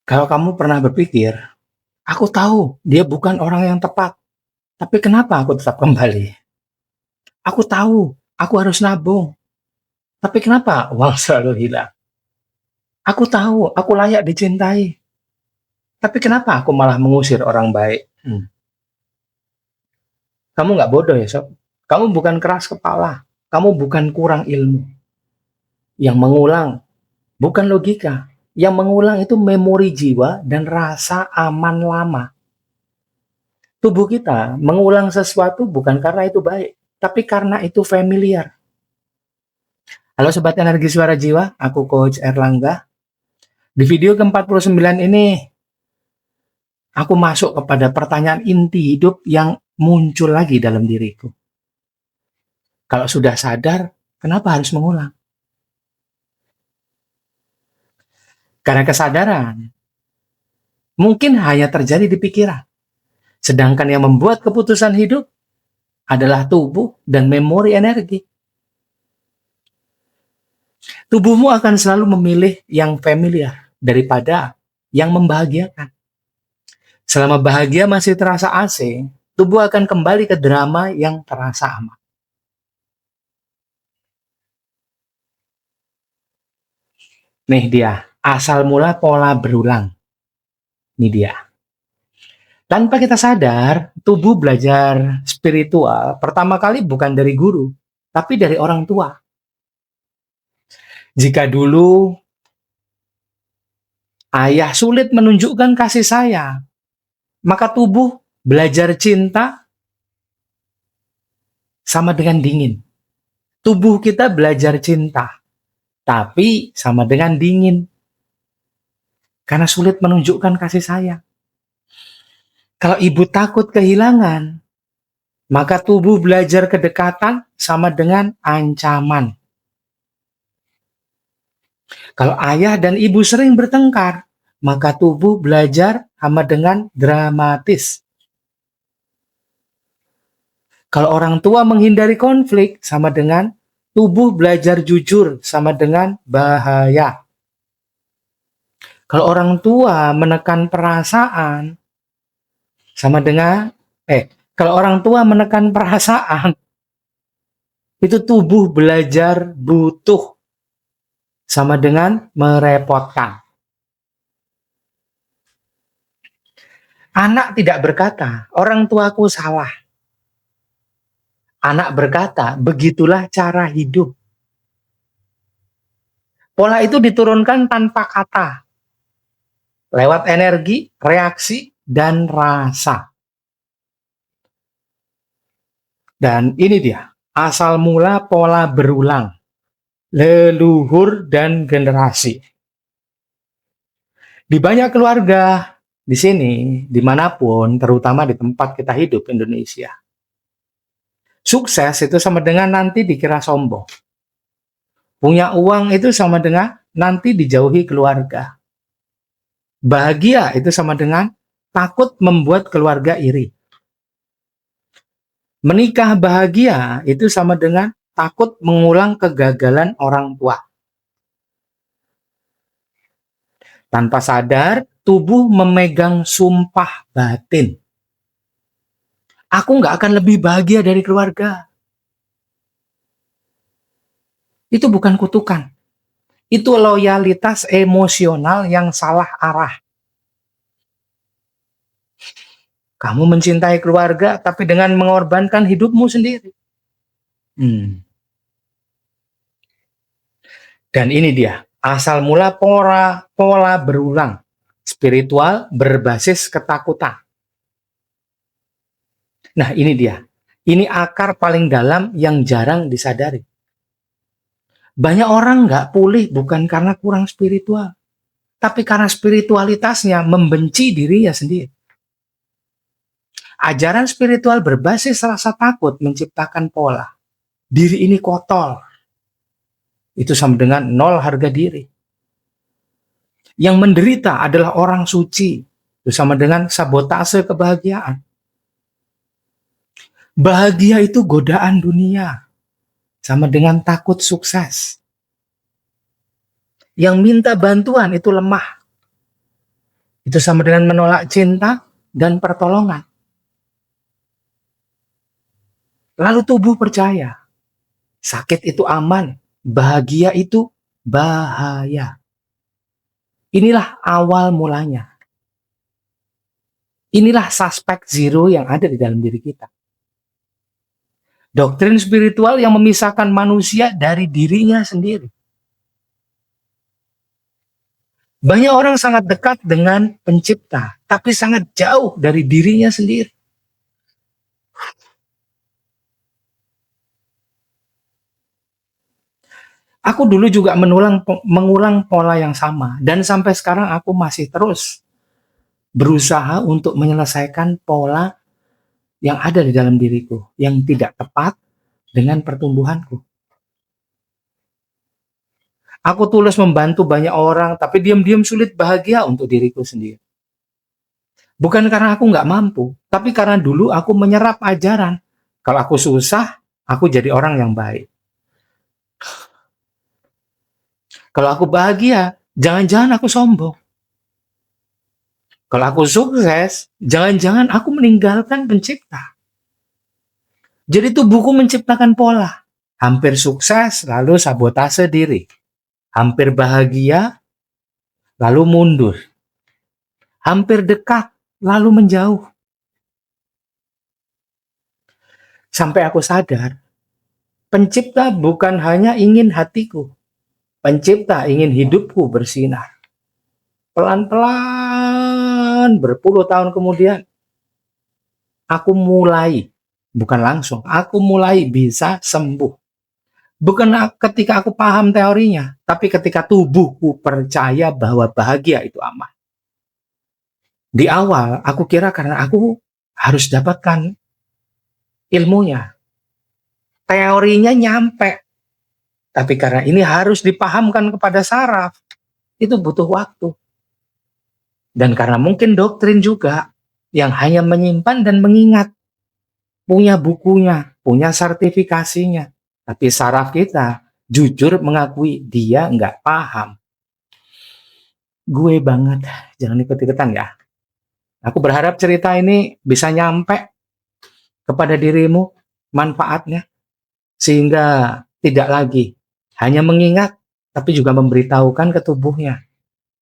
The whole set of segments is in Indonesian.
Kalau kamu pernah berpikir, aku tahu dia bukan orang yang tepat, tapi kenapa aku tetap kembali? Aku tahu aku harus nabung, tapi kenapa uang selalu hilang? Aku tahu aku layak dicintai, tapi kenapa aku malah mengusir orang baik? Kamu nggak bodoh ya, Sob. Kamu bukan keras kepala. Kamu bukan kurang ilmu. Yang mengulang bukan logika. Yang mengulang itu memori jiwa dan rasa aman lama. Tubuh kita mengulang sesuatu bukan karena itu baik, tapi karena itu familiar. Halo Sobat Energi Suara Jiwa, aku Coach Erlangga. Di video ke-49 ini, aku masuk kepada pertanyaan inti hidup yang muncul lagi dalam diriku. Kalau sudah sadar, kenapa harus mengulang? Karena kesadaran mungkin hanya terjadi di pikiran. Sedangkan yang membuat keputusan hidup adalah tubuh dan memori energi. Tubuhmu akan selalu memilih yang familiar daripada yang membahagiakan. Selama bahagia masih terasa asing, tubuh akan kembali ke drama yang terasa aman. Nih dia, asal mula pola berulang. Ini dia. Tanpa kita sadar, tubuh belajar spiritual pertama kali bukan dari guru, tapi dari orang tua. Jika dulu ayah sulit menunjukkan kasih sayang, maka tubuh belajar cinta sama dengan dingin. Tubuh kita belajar cinta, tapi sama dengan dingin. Karena sulit menunjukkan kasih sayang. Kalau ibu takut kehilangan, maka tubuh belajar kedekatan sama dengan ancaman. Kalau ayah dan ibu sering bertengkar, maka tubuh belajar sama dengan dramatis. Kalau orang tua menghindari konflik, sama dengan tubuh belajar jujur, sama dengan bahaya. Kalau orang tua menekan perasaan, sama dengan kalau orang tua menekan perasaan, itu tubuh belajar butuh, sama dengan merepotkan. Anak tidak berkata, orang tuaku salah. Anak berkata, begitulah cara hidup. Pola itu diturunkan tanpa kata, lewat energi, reaksi, dan rasa. Dan ini dia, asal mula pola berulang, leluhur dan generasi. Di banyak keluarga, di sini, dimanapun, terutama di tempat kita hidup, Indonesia, sukses itu sama dengan nanti dikira sombong. Punya uang itu sama dengan nanti dijauhi keluarga. Bahagia itu sama dengan takut membuat keluarga iri. Menikah bahagia itu sama dengan takut mengulang kegagalan orang tua. Tanpa sadar, tubuh memegang sumpah batin. Aku nggak akan lebih bahagia dari keluarga. Itu bukan kutukan. Itu loyalitas emosional yang salah arah. Kamu mencintai keluarga, tapi dengan mengorbankan hidupmu sendiri. Dan ini dia, asal mula pola berulang. Spiritual berbasis ketakutan. Nah, ini dia. Ini akar paling dalam yang jarang disadari. Banyak orang nggak pulih bukan karena kurang spiritual, tapi karena spiritualitasnya membenci dirinya sendiri. Ajaran spiritual berbasis rasa takut menciptakan pola. Diri ini kotor. Itu sama dengan nol harga diri. Yang menderita adalah orang suci. Itu sama dengan sabotase kebahagiaan. Bahagia itu godaan dunia. Sama dengan takut sukses. Yang minta bantuan itu lemah. Itu sama dengan menolak cinta dan pertolongan. Lalu tubuh percaya, sakit itu aman, bahagia itu bahaya. Inilah awal mulanya. Inilah suspek zero yang ada di dalam diri kita. Doktrin spiritual yang memisahkan manusia dari dirinya sendiri. Banyak orang sangat dekat dengan pencipta, tapi sangat jauh dari dirinya sendiri. Aku dulu juga mengulang pola yang sama, dan sampai sekarang aku masih terus berusaha untuk menyelesaikan pola yang ada di dalam diriku, yang tidak tepat dengan pertumbuhanku. Aku tulus membantu banyak orang, tapi diam-diam sulit bahagia untuk diriku sendiri. Bukan karena aku nggak mampu, tapi karena dulu aku menyerap ajaran. Kalau aku susah, aku jadi orang yang baik. Kalau aku bahagia, jangan-jangan aku sombong. Kalau aku sukses, jangan-jangan aku meninggalkan pencipta. Jadi tubuhku menciptakan pola. Hampir sukses, lalu sabotase diri. Hampir bahagia, lalu mundur. Hampir dekat, lalu menjauh. Sampai aku sadar, pencipta bukan hanya ingin hatiku. Pencipta ingin hidupku bersinar. Pelan-pelan, berpuluh tahun kemudian, aku mulai, bukan langsung, aku mulai bisa sembuh. Bukan ketika aku paham teorinya, tapi ketika tubuhku percaya bahwa bahagia itu aman. Di awal, aku kira karena aku harus dapatkan ilmunya. Teorinya nyampe. Tapi karena ini harus dipahamkan kepada saraf, itu butuh waktu. Dan karena mungkin doktrin juga, yang hanya menyimpan dan mengingat. Punya bukunya, punya sertifikasinya. Tapi saraf kita jujur mengakui dia nggak paham. Gue banget, jangan ikut-ikutan ya. Aku berharap cerita ini bisa nyampe kepada dirimu manfaatnya, sehingga tidak lagi hanya mengingat, tapi juga memberitahukan ke tubuhnya.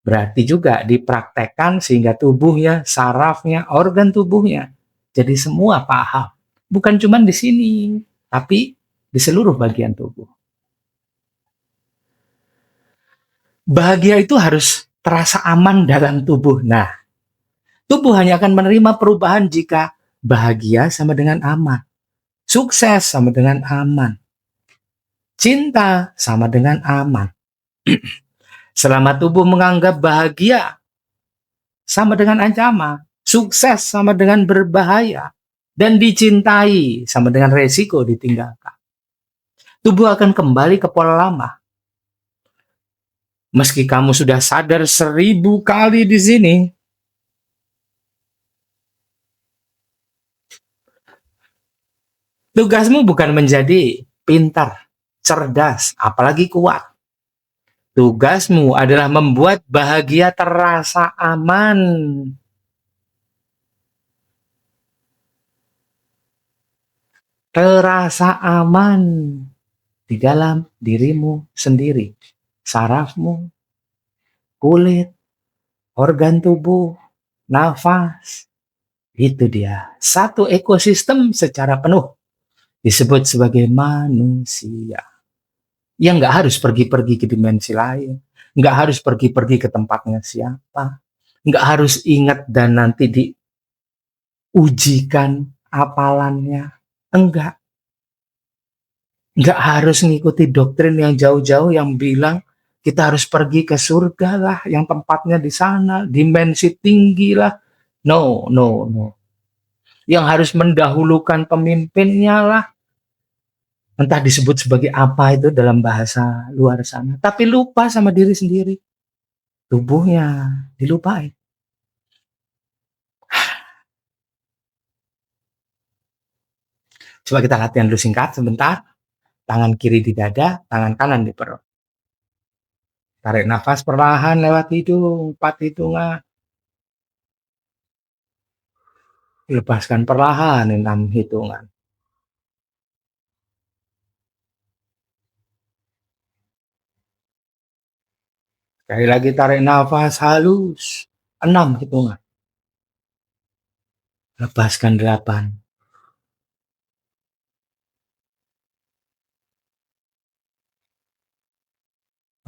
Berarti juga dipraktekkan sehingga tubuhnya, sarafnya, organ tubuhnya, jadi semua paham. Bukan cuma di sini, tapi di seluruh bagian tubuh. Bahagia itu harus terasa aman dalam tubuh. Nah, tubuh hanya akan menerima perubahan jika bahagia sama dengan aman. Sukses sama dengan aman. Cinta sama dengan aman. Selama tubuh menganggap bahagia sama dengan ancaman, sukses sama dengan berbahaya, dan dicintai sama dengan resiko ditinggalkan, tubuh akan kembali ke pola lama. Meski kamu sudah sadar 1000 kali di sini, tugasmu bukan menjadi pintar, cerdas, apalagi kuat. Tugasmu adalah membuat bahagia terasa aman. Terasa aman di dalam dirimu sendiri. Sarafmu, kulit, organ tubuh, nafas. Itu dia. Satu ekosistem secara penuh disebut sebagai manusia. Yang nggak harus pergi-pergi ke dimensi lain, nggak harus pergi-pergi ke tempatnya siapa, nggak harus ingat dan nanti diujikan apalannya, nggak harus ngikuti doktrin yang jauh-jauh yang bilang kita harus pergi ke surga lah, yang tempatnya di sana, dimensi tinggi lah. No. Yang harus mendahulukan pemimpinnya lah. Entah disebut sebagai apa itu dalam bahasa luar sana. Tapi lupa sama diri sendiri. Tubuhnya dilupain. Coba kita latihan dulu singkat sebentar. Tangan kiri di dada, tangan kanan di perut. Tarik nafas perlahan lewat hidung, 4 hitungan. Lepaskan perlahan 6 hitungan. Sekali lagi tarik nafas halus. 6 hitungan. Lepaskan 8.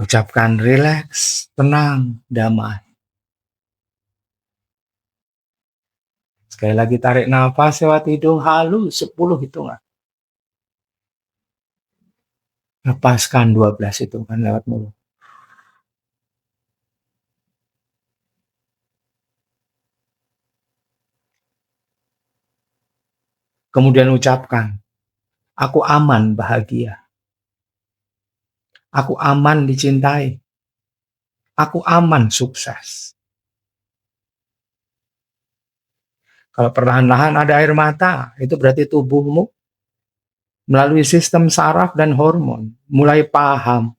Ucapkan rileks, tenang, damai. Sekali lagi tarik nafas lewat hidung halus 10 hitungan. Lepaskan 12 hitungan lewat mulut. Kemudian ucapkan, aku aman bahagia. Aku aman dicintai. Aku aman sukses. Kalau perlahan-lahan ada air mata, itu berarti tubuhmu melalui sistem saraf dan hormon mulai paham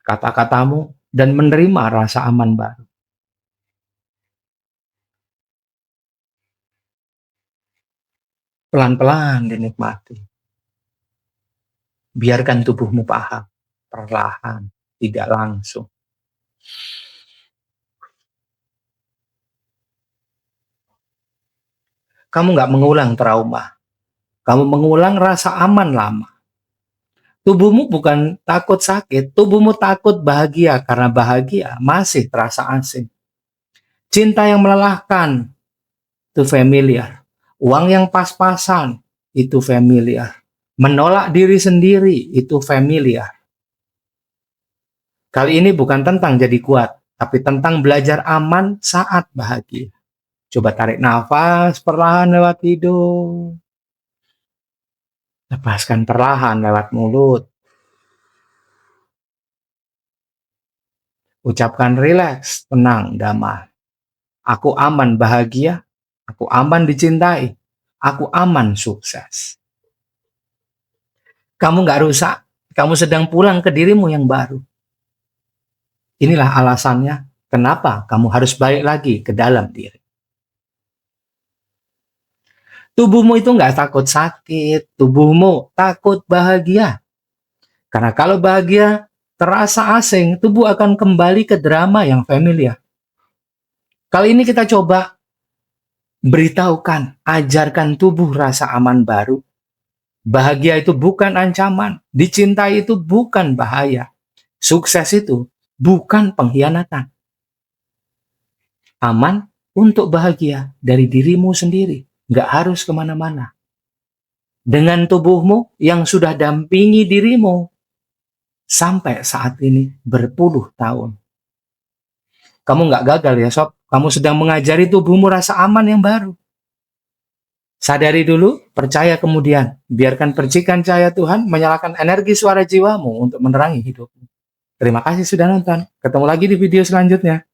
kata-katamu dan menerima rasa aman baru. Pelan-pelan dinikmati. Biarkan tubuhmu paham, perlahan, tidak langsung. Kamu nggak mengulang trauma. Kamu mengulang rasa aman lama. Tubuhmu bukan takut sakit, tubuhmu takut bahagia karena bahagia masih terasa asing. Cinta yang melelahkan, itu familiar. Uang yang pas-pasan, itu familiar. Menolak diri sendiri, itu familiar. Kali ini bukan tentang jadi kuat, tapi tentang belajar aman saat bahagia. Coba tarik nafas perlahan lewat hidung. Lepaskan perlahan lewat mulut. Ucapkan rileks, tenang, damai. Aku aman bahagia, aku aman dicintai, aku aman sukses. Kamu nggak rusak, kamu sedang pulang ke dirimu yang baru. Inilah alasannya kenapa kamu harus balik lagi ke dalam diri. Tubuhmu itu nggak takut sakit, tubuhmu takut bahagia. Karena kalau bahagia terasa asing, tubuh akan kembali ke drama yang familiar. Kali ini kita coba beritahukan, ajarkan tubuh rasa aman baru. Bahagia itu bukan ancaman, dicintai itu bukan bahaya. Sukses itu bukan pengkhianatan. Aman untuk bahagia dari dirimu sendiri. Nggak harus kemana-mana. Dengan tubuhmu yang sudah dampingi dirimu sampai saat ini berpuluh tahun. Kamu nggak gagal ya sob, kamu sedang mengajari tubuhmu rasa aman yang baru. Sadari dulu, percaya kemudian. Biarkan percikan cahaya Tuhan menyalakan energi suara jiwamu untuk menerangi hidupmu. Terima kasih sudah nonton. Ketemu lagi di video selanjutnya.